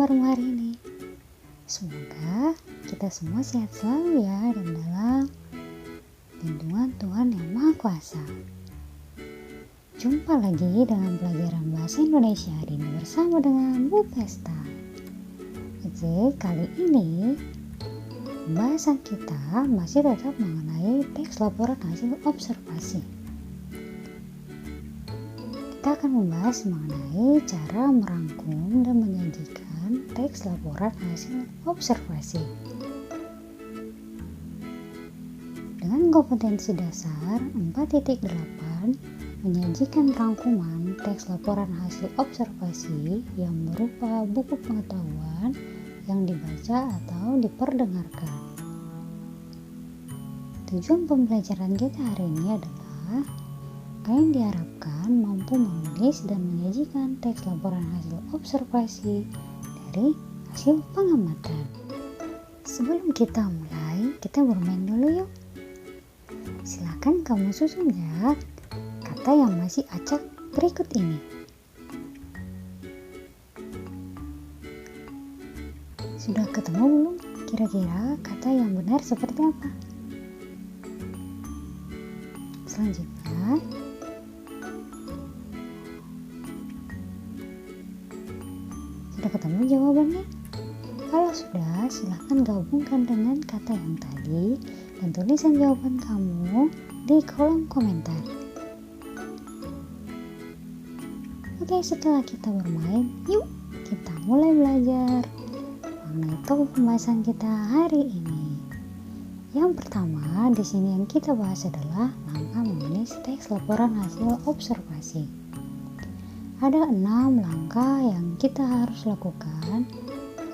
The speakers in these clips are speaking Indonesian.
baru hari ini. Semoga kita semua sehat selalu ya, dan dalam lindungan Tuhan Yang Maha Kuasa. Jumpa lagi dengan pelajaran Bahasa Indonesia hari ini bersama dengan Bu Pesta. Oke, kali ini pembahasan kita masih tetap mengenai teks laporan hasil observasi. Kita akan membahas mengenai cara merangkum dan menyajikan teks laporan hasil observasi. Dengan kompetensi dasar 4.8, menyajikan rangkuman teks laporan hasil observasi yang berupa buku pengetahuan yang dibaca atau diperdengarkan. Tujuan pembelajaran kita hari ini adalah kalian diharapkan mampu menulis dan menyajikan teks laporan hasil observasi dari hasil pengamatan. Sebelum kita mulai, kita bermain dulu yuk. Silakan kamu susun ya kata yang masih acak berikut ini. Sudah ketemu belum? Kira-kira kata yang benar seperti apa? Selanjutnya, sudah ketemu jawabannya? Kalau sudah, silahkan gabungkan dengan kata yang tadi dan tulisan jawaban kamu di kolom komentar. Oke, setelah kita bermain, yuk kita mulai belajar mengenai topik pembahasan kita hari ini. Yang pertama, di sini yang kita bahas adalah langkah menulis teks laporan hasil observasi. Ada 6 langkah yang kita harus lakukan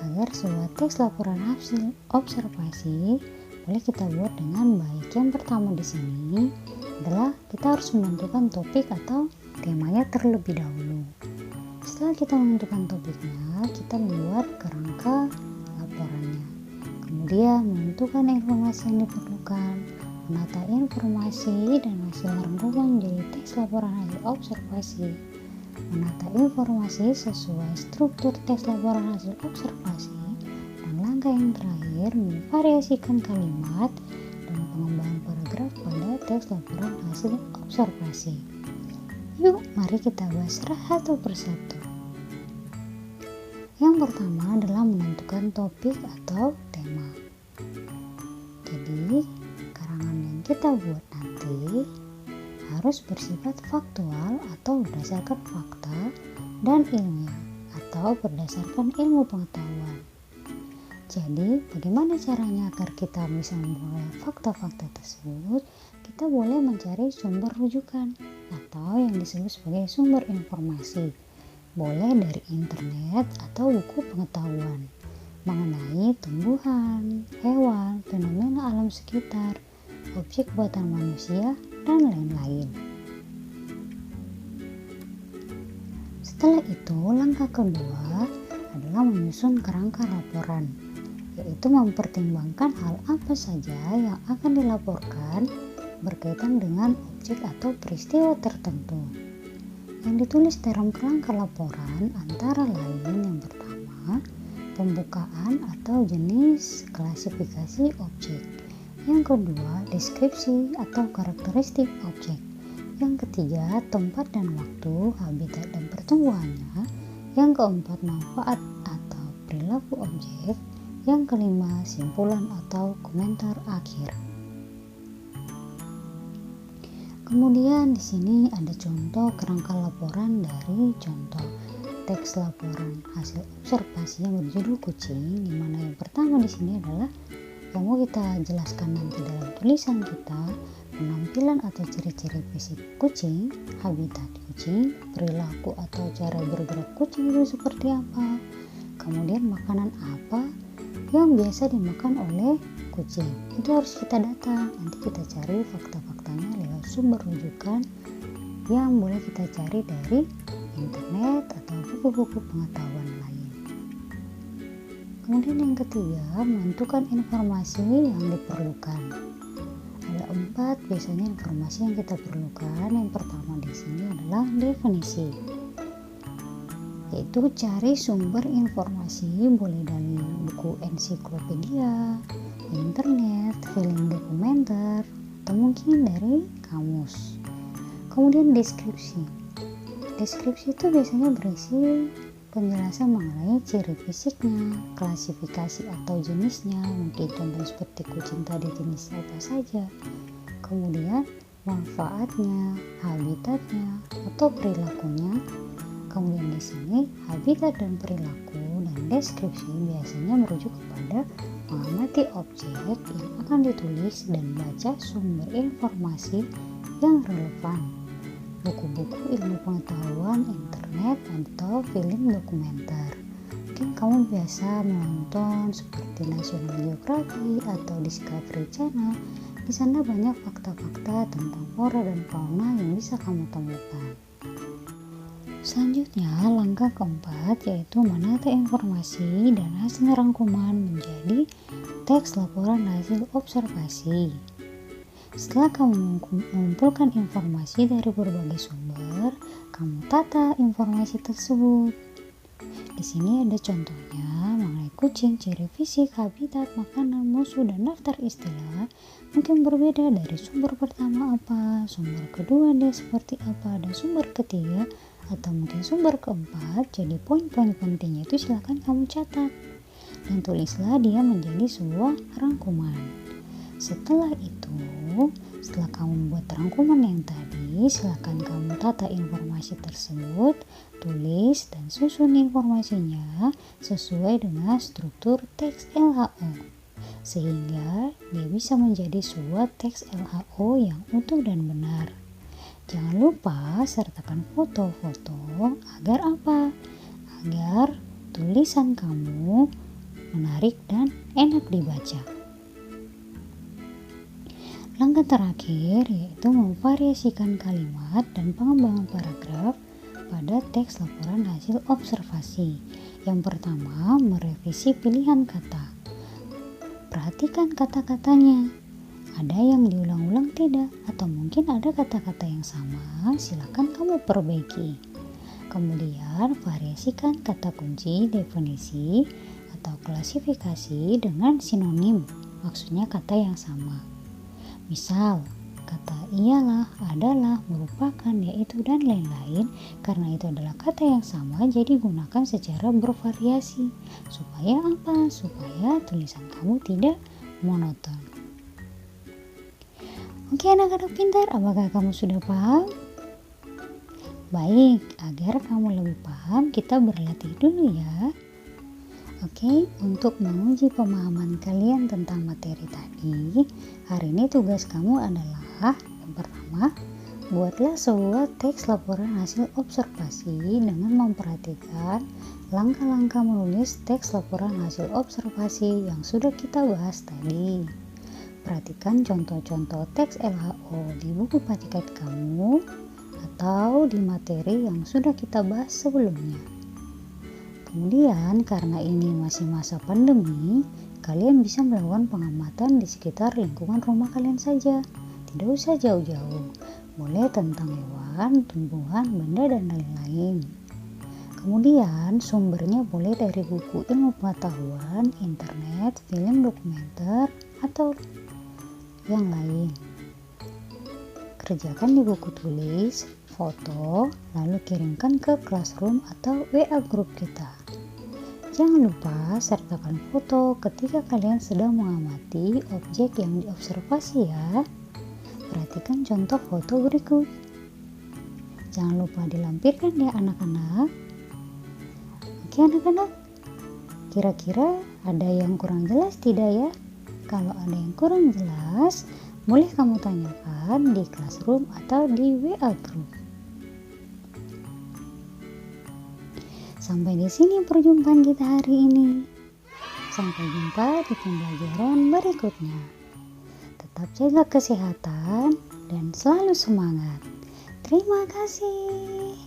agar sebuah teks laporan hasil observasi boleh kita buat dengan baik. Yang pertama di sini adalah kita harus menentukan topik atau temanya terlebih dahulu. Setelah kita menentukan topiknya, kita membuat kerangka laporannya. Kemudian menentukan informasi yang diperlukan, menata informasi dan hasil rangkuman menjadi teks laporan hasil observasi, menata informasi sesuai struktur teks laporan hasil observasi, dan langkah yang terakhir memvariasikan kalimat dan pengembangan paragraf pada teks laporan hasil observasi. Yuk, mari kita bahas satu persatu. Yang pertama adalah menentukan topik atau tema. Jadi, karangan yang kita buat nanti harus bersifat faktual atau berdasarkan fakta dan ilmiah atau berdasarkan ilmu pengetahuan. Jadi, bagaimana caranya agar kita bisa memperoleh fakta-fakta tersebut? Kita boleh mencari sumber rujukan atau yang disebut sebagai sumber informasi. Boleh dari internet atau buku pengetahuan mengenai tumbuhan, hewan, fenomena alam sekitar, objek buatan manusia, dan lain-lain. Setelah itu, langkah kedua adalah menyusun kerangka laporan, yaitu mempertimbangkan hal apa saja yang akan dilaporkan berkaitan dengan objek atau peristiwa tertentu. Yang ditulis dalam kerangka laporan antara lain yang pertama, pembukaan atau jenis klasifikasi objek. Yang kedua, deskripsi atau karakteristik objek. Yang ketiga, tempat dan waktu, habitat dan pertumbuhannya. Yang keempat, manfaat atau perilaku objek. Yang kelima, simpulan atau komentar akhir. Kemudian di sini ada contoh kerangka laporan dari contoh teks laporan hasil observasi yang berjudul kucing, di mana yang pertama di sini adalah yang mau kita jelaskan nanti dalam tulisan kita, penampilan atau ciri-ciri fisik kucing, habitat kucing, perilaku atau cara bergerak kucing itu seperti apa, kemudian makanan apa yang biasa dimakan oleh kucing. Itu harus kita data, nanti kita cari fakta-faktanya lewat sumber rujukan yang boleh kita cari dari internet atau buku-buku pengetahuan lain. Kemudian yang ketiga, menentukan informasi yang diperlukan. Ada 4 biasanya informasi yang kita perlukan. Yang pertama di sini adalah definisi, yaitu cari sumber informasi boleh dari buku ensiklopedia, internet, film dokumenter, atau mungkin dari kamus. Kemudian deskripsi. Deskripsi itu biasanya berisi penjelasan mengenai ciri fisiknya, klasifikasi atau jenisnya, mungkin contoh seperti kucing tadi jenisnya apa saja. Kemudian manfaatnya, habitatnya, atau perilakunya. Kemudian di sini habitat dan perilaku dan deskripsi biasanya merujuk kepada mengamati objek yang akan ditulis dan baca sumber informasi yang relevan, buku-buku ilmu pengetahuan, internet, atau film dokumenter. Mungkin kamu biasa menonton seperti National Geographic atau Discovery Channel. Di sana banyak fakta-fakta tentang flora dan fauna yang bisa kamu temukan. Selanjutnya, langkah keempat yaitu menata informasi dan hasil rangkuman menjadi teks laporan hasil observasi. Setelah kamu mengumpulkan informasi dari berbagai sumber, kamu tata informasi tersebut. Di sini ada contohnya mengenai kucing, ciri fisik, habitat, makanan, musuh, dan daftar istilah. Mungkin berbeda dari sumber pertama apa, sumber kedua dia seperti apa, dan sumber ketiga atau mungkin sumber keempat. Jadi poin-poin pentingnya itu silakan kamu catat dan tulislah dia menjadi sebuah rangkuman. Setelah itu, setelah kamu membuat rangkuman yang tadi, silakan kamu tata informasi tersebut, tulis dan susun informasinya sesuai dengan struktur teks LHO sehingga dia bisa menjadi sebuah teks LHO yang utuh dan benar. Jangan lupa sertakan foto-foto agar apa? Agar tulisan kamu menarik dan enak dibaca. Langkah terakhir yaitu memvariasikan kalimat dan pengembangan paragraf pada teks laporan hasil observasi. Yang pertama, merevisi pilihan kata. Perhatikan kata-katanya. Ada yang diulang-ulang tidak, atau mungkin ada kata-kata yang sama, silakan kamu perbaiki. Kemudian variasikan kata kunci, definisi, atau klasifikasi dengan sinonim, maksudnya kata yang sama. Misal, kata ialah, adalah, merupakan, yaitu, dan lain-lain. Karena itu adalah kata yang sama, jadi gunakan secara bervariasi. Supaya apa? Supaya tulisan kamu tidak monoton. Oke anak-anak pintar, apakah kamu sudah paham? Baik, agar kamu lebih paham, kita berlatih dulu ya. Oke, untuk menguji pemahaman kalian tentang materi tadi, hari ini tugas kamu adalah yang pertama, buatlah sebuah teks laporan hasil observasi dengan memperhatikan langkah-langkah menulis teks laporan hasil observasi yang sudah kita bahas tadi. Perhatikan contoh-contoh teks LHO di buku patikat kamu atau di materi yang sudah kita bahas sebelumnya. Kemudian karena ini masih masa pandemi, kalian bisa melakukan pengamatan di sekitar lingkungan rumah kalian saja. Tidak usah jauh-jauh, boleh tentang hewan, tumbuhan, benda, dan lain-lain. Kemudian sumbernya boleh dari buku ilmu pengetahuan, internet, film dokumenter, atau yang lain. Kerjakan di buku tulis, foto, lalu kirimkan ke classroom atau WA grup kita. Jangan lupa sertakan foto ketika kalian sedang mengamati objek yang diobservasi ya. Perhatikan contoh foto berikut. Jangan lupa dilampirkan ya anak-anak. Oke anak-anak, kira-kira ada yang kurang jelas tidak ya? Kalau ada yang kurang jelas, boleh kamu tanyakan di classroom atau di WA group. Sampai di sini perjumpaan kita hari ini. Sampai jumpa di pembelajaran berikutnya. Tetap jaga kesehatan dan selalu semangat. Terima kasih.